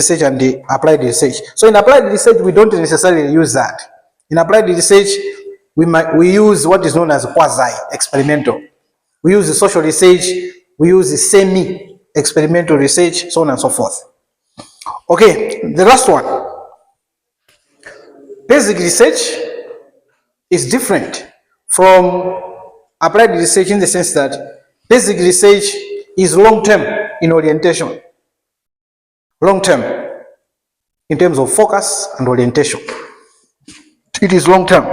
research and the applied research. So in applied research, we don't necessarily use that. In applied research, we use what is known as quasi-experimental. We use the social research, we use the semi-experimental research, so on and so forth. Okay, the last one. Basic research is different from applied research in the sense that basic research is long-term in orientation. Long-term in terms of focus and orientation. It is long-term.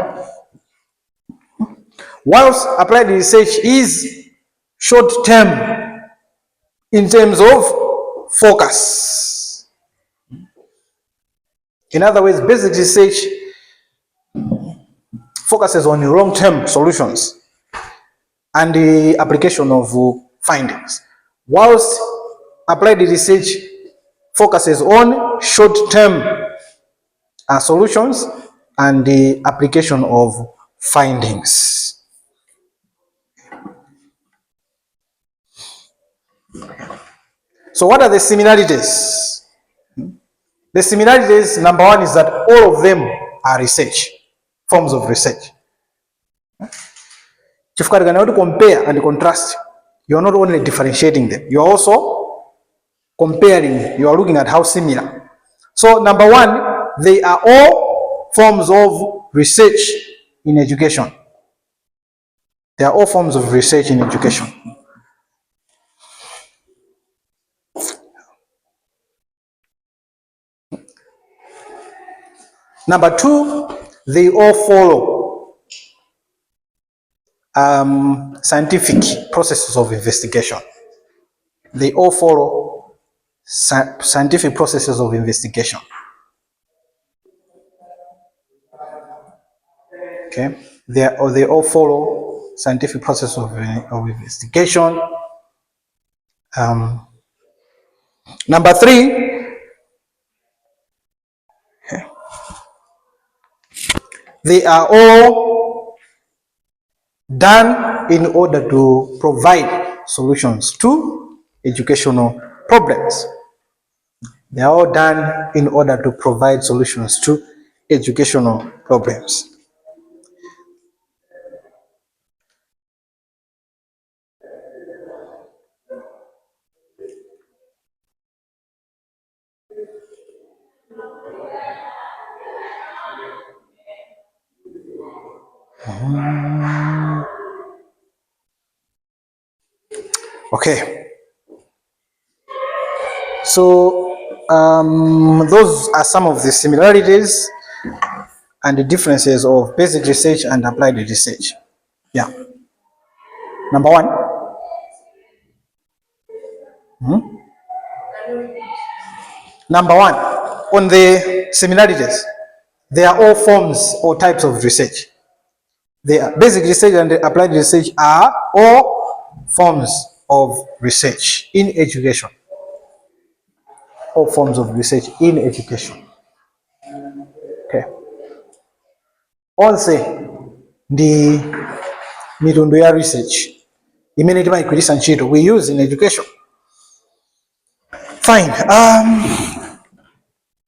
Whilst applied research is short-term in terms of focus. In other words, basic research focuses on long-term solutions and the application of findings, whilst applied research focuses on short-term solutions and the application of findings. So what are the similarities? The similarities, number one, is that all of them are research, forms of research. If you can compare and contrast, you are not only differentiating them, you are also comparing, you are looking at how similar. So number one, they are all forms of research in education. They are all forms of research in education. Number two, they all follow scientific processes of investigation. They all follow scientific processes of investigation. Okay, they all follow scientific processes of investigation. Number three, they are all done in order to provide solutions to educational problems. They are all done in order to provide solutions to educational problems. Okay. So those are some of the similarities and the differences of basic research and applied research. Yeah. Number one. Number one, on the similarities, they are all forms or types of research. The basic research and the applied research are all forms of research in education. All forms of research in education. Okay. Onse the mitundu ya research imene timayigwiritsa ntchito we use in education. Fine.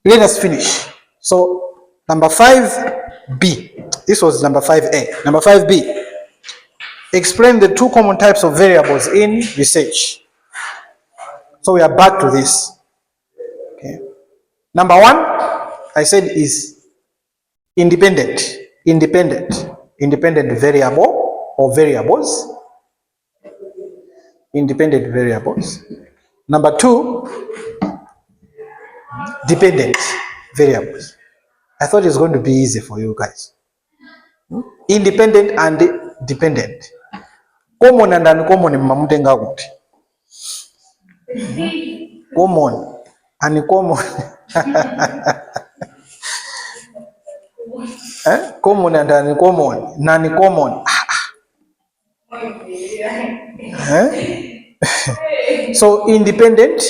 Let us finish. So number 5B. This was number 5A. Number 5B. Explain the two common types of variables in research. So we are back to this. Okay. Number one, I said, is independent variable or variables. Independent variables. Number two, dependent variables. I thought it's going to be easy for you guys. Independent and dependent. Common and uncommon mmamutenga kuti. Common and common. Common and uncommon, non-common. So independent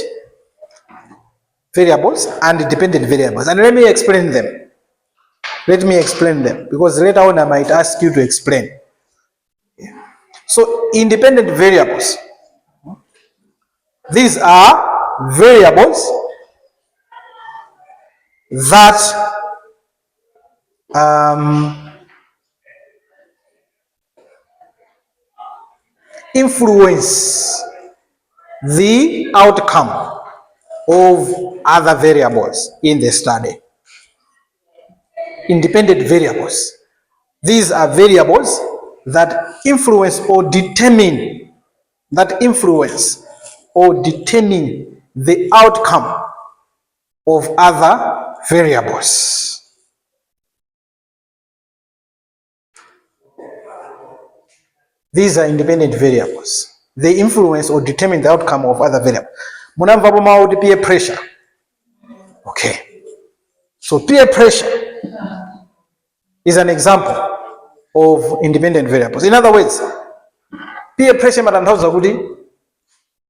variables and dependent variables. And let me explain them. Because later on I might ask you to explain. So independent variables. These are variables that influence the outcome of other variables in the study. Independent variables. These are variables that influence or determine the outcome of other variables. These are independent variables. They influence or determine the outcome of other variables. Munamvapo maudi peer pressure. Okay. So peer pressure is an example of independent variables. In other words, peer pressure matanthauza kuti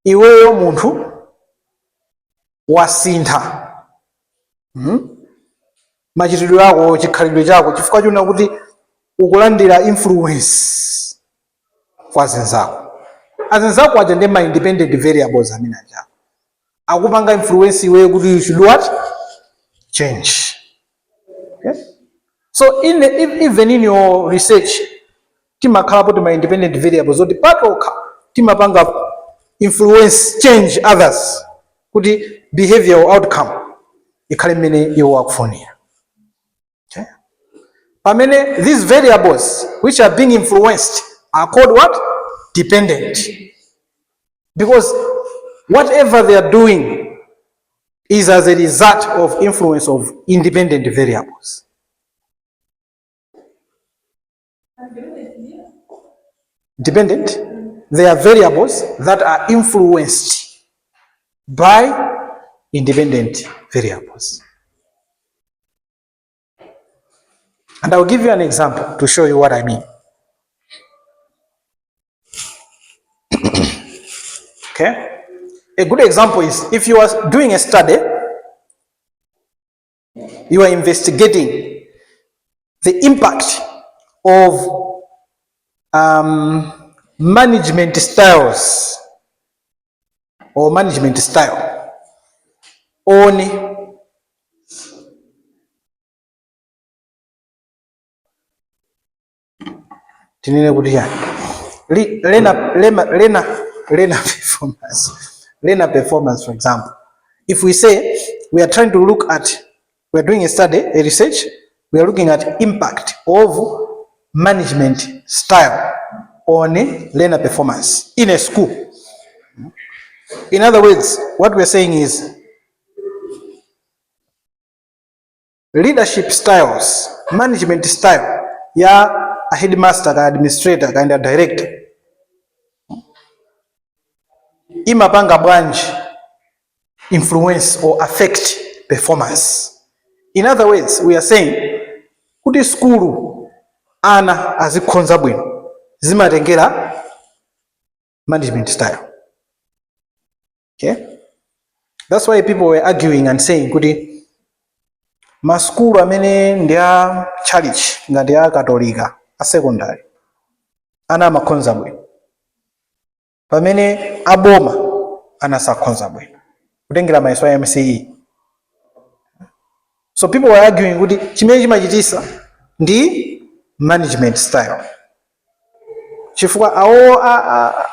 iweyo munthu wasintha machitidwe ako, chikhalidwe chako chifukwa chuna kuti ukulandira influence kwa azinzako aja ndi ma independent variables amene aja akupanga influence iweyo kuti you should what? Change. Okay? So even in your research timakhala poti ma independent variables oti patokha timapanga influence change others kuti behavioral outcome ikhale mmene iwo wakufunira. Okay? Pamene these variables which are being influenced are called what? Dependent. Because whatever they are doing is as a result of influence of independent variables. Dependent, they are variables that are influenced by independent variables. And I'll give you an example to show you what I mean. Okay? A good example is if you are doing a study, you are investigating the impact of management styles or management style on tinene kuti yani learner performance. For example, if we say we are trying to look at, we are doing a study, a research, we are looking at impact of management style on learner performance in a school. In other words, what we're saying is leadership styles, management style ya a headmaster, a administrator, and a director imapanga branch influence or affect performance. In other words, we are saying kuti skulu ana azikhonza bwino zimatengera management style. Okay? That's why people were arguing and saying kuti maskulu amene ndi a church ngati a katolika a secondary ana amakhonza bwino, pamene aboma anasakhonza bwino kutengera mayeso ya MCE. So people were arguing kuti chimene chimachitisa ndi management style, chifukwa awo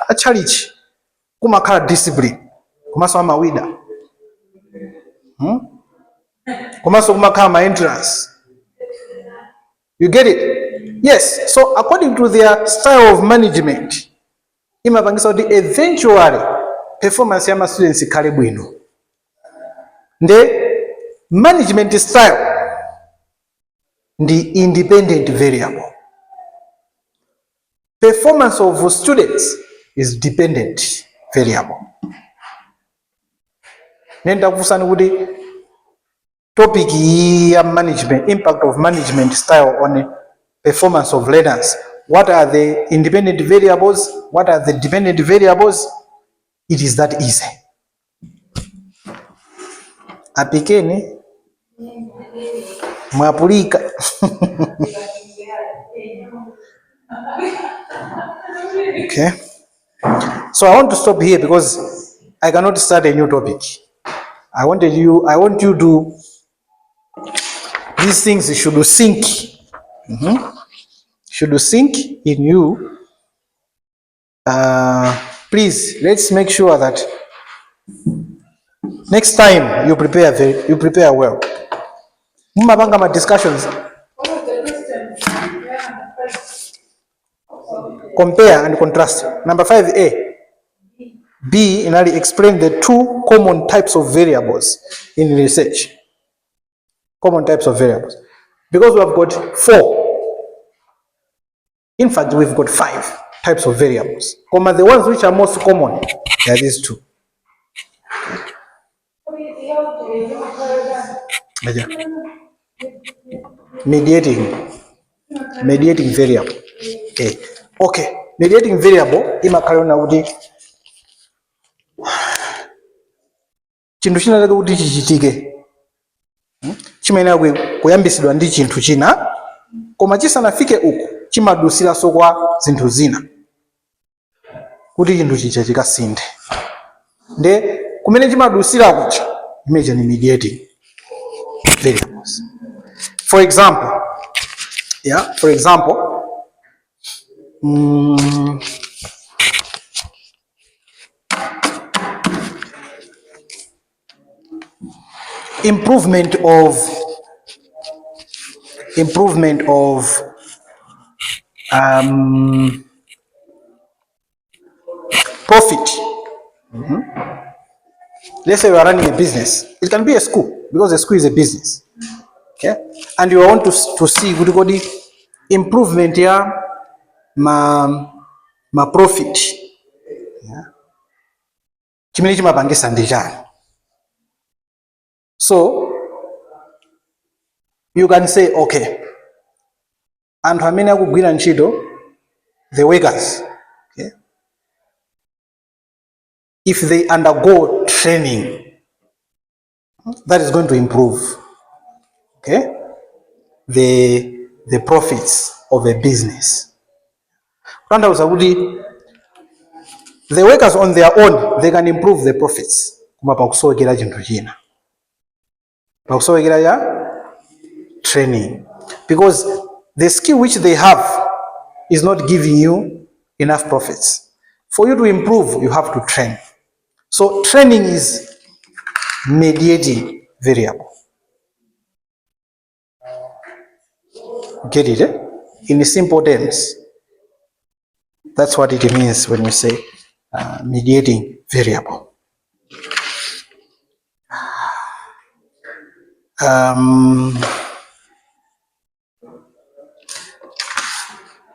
a church kumakhala discipline, komanso amawida, komanso kumakhala ma entrance. You get it? Yes. So according to their style of management imapangisa kuti eventually performance ya ma students ikhale bwino. Nde management style ndi independent variable. Performance of students is dependent variable. Nenda kufusani kuti topic ya management, impact of management style on performance of learners. What are the independent variables? What are the dependent variables? It is that easy. Apikeni mwapulika. Okay. So I want to stop here because I cannot start a new topic. I want you to these things should sink. Should sink in you. Please, let's make sure that next time you prepare well. Mumabanga ma discussions. Compare and contrast. Number 5A. B, explain the two common types of variables in research. Common types of variables. Because we have got 4. In fact, we've got 5 types of variables. The ones which are most common, they are these 2. Mediating variable. Okay. Mediating variable imakalona kuti chintu china kuti chichitike chimayenera kuyambisidwa ndi chinthu china koma chisanafike uku chimadusiranso kwa zinthu zina kuti chinthu chicha chikasinthe. Nde kumene chimadusira kucha imene ni mediating variables. For example, improvement of profit. Let's say you are running a business. It can be a school because a school is a business. Okay, and you want to see good improvement ya ma profit. Chimene chimapangisa ndi chani. So you can say, okay, anthu amene akugwira ntchito, the workers, okay, if they undergo training, that is going to improve, okay, the profits of a business. The workers on their own, they can improve the profits. Training, because the skill which they have is not giving you enough profits. For you to improve, you have to train. So training is mediating variable. Get it? In simple terms, that's what it means when we say mediating variable.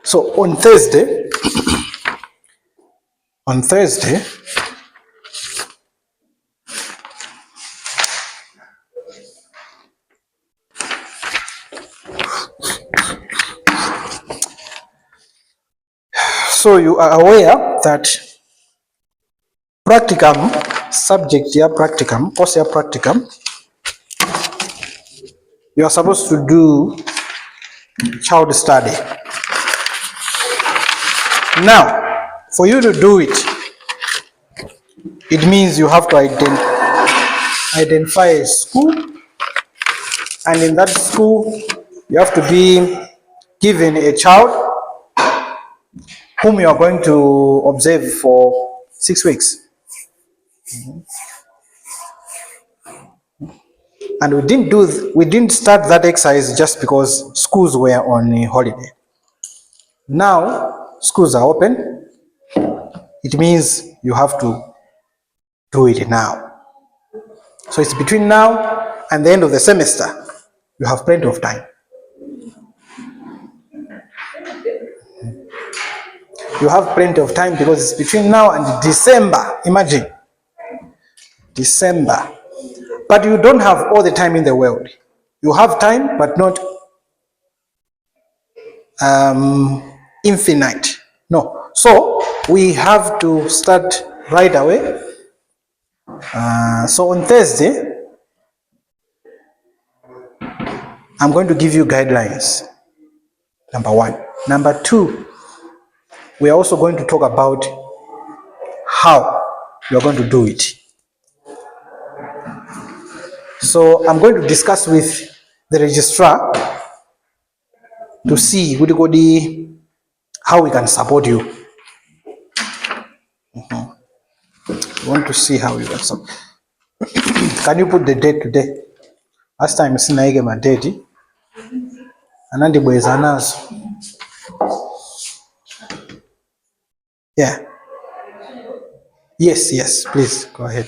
So on Thursday, so you are aware that practicum, subject here practicum, course here practicum, you are supposed to do child study. Now, for you to do it, it means you have to identify a school, and in that school, you have to be given a child whom you are going to observe for 6 weeks. And we didn't start that exercise just because schools were on a holiday. Now schools are open. It means you have to do it now. So it's between now and the end of the semester. You have plenty of time. You have plenty of time because it's between now and December. Imagine. December. But you don't have all the time in the world. You have time, but not infinite. No. So we have to start right away. So on Thursday, I'm going to give you guidelines. Number 1. Number 2, we are also going to talk about how you are going to do it. So I'm going to discuss with the registrar to see how we can support you. We want to see how we can support. Can you put the date today? Last time sinaige ma date anandi bweza nazo. Yeah. Yes, please go ahead.